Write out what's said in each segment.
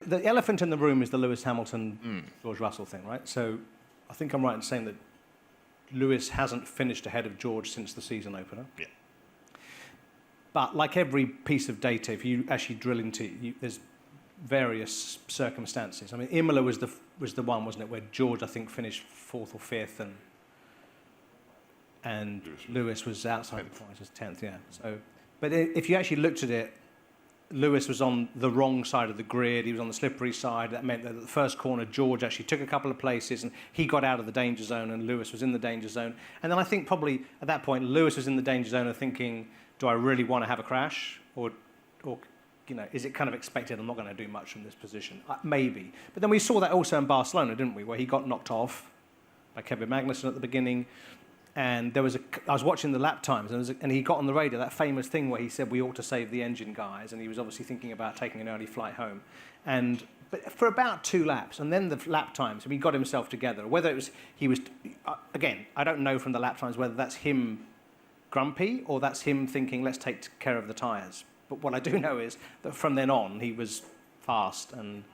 The elephant in the room is the Lewis Hamilton, George Russell thing, right? So I think I'm right in saying that Lewis hasn't finished ahead of George since the season opener. Yeah. But like every piece of data, if you actually drill into it, there's various circumstances. I mean, Imola was the one, wasn't it, where George, I think, finished 4th or 5th, and Lewis was outside the points, was 10th, yeah. So, but if you actually looked at it, Lewis was on the wrong side of the grid. He was on the slippery side. That meant that at the first corner, George actually took a couple of places, and he got out of the danger zone, and Lewis was in the danger zone. And then I think probably at that point, Lewis was in the danger zone of thinking, do I really want to have a crash? Or you know, is it kind of expected I'm not going to do much from this position? Maybe. But then we saw that also in Barcelona, didn't we, where he got knocked off by Kevin Magnussen at the beginning. And I was watching the lap times, and he got on the radio, that famous thing where he said, we ought to save the engine, guys. And he was obviously thinking about taking an early flight home. But for about 2 laps, and then the lap times, he got himself together. Whether it was, again, I don't know from the lap times whether that's him grumpy or that's him thinking, let's take care of the tyres. But what I do know is that from then on, he was fast. And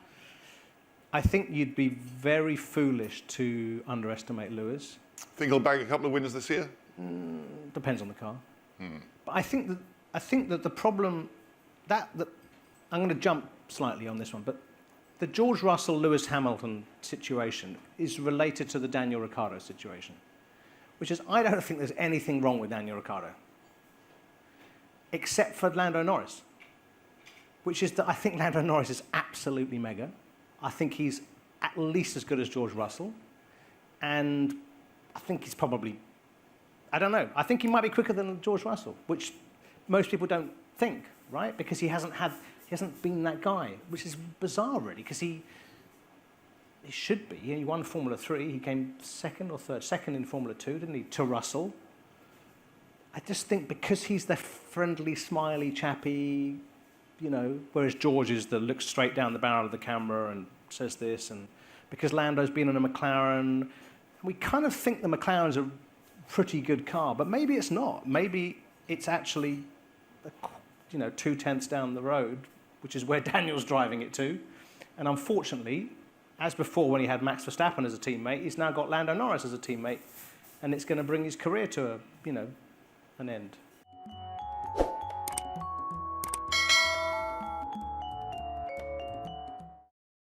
I think you'd be very foolish to underestimate Lewis. Think he'll bag a couple of winners this year? Depends on the car. But I think that the problem, that I'm going to jump slightly on this one, but the George Russell, Lewis Hamilton situation is related to the Daniel Ricciardo situation, which is I don't think there's anything wrong with Daniel Ricciardo, except for Lando Norris, which is that I think Lando Norris is absolutely mega. I think he's at least as good as George Russell, and I think he's probably, I don't know, I think he might be quicker than George Russell, which most people don't think, right? Because he hasn't been that guy, which is bizarre, really, because he should be. He won Formula 3, he came second or third, second in Formula 2, didn't he, to Russell. I just think because he's the friendly, smiley, chappy, you know, whereas George is the looks straight down the barrel of the camera and says this, and because Lando's been in a McLaren, we kind of think the McLaren's a pretty good car, but maybe it's not. Maybe it's actually, 2 tenths down the road, which is where Daniel's driving it to. And unfortunately, as before when he had Max Verstappen as a teammate, he's now got Lando Norris as a teammate, and it's going to bring his career to an end.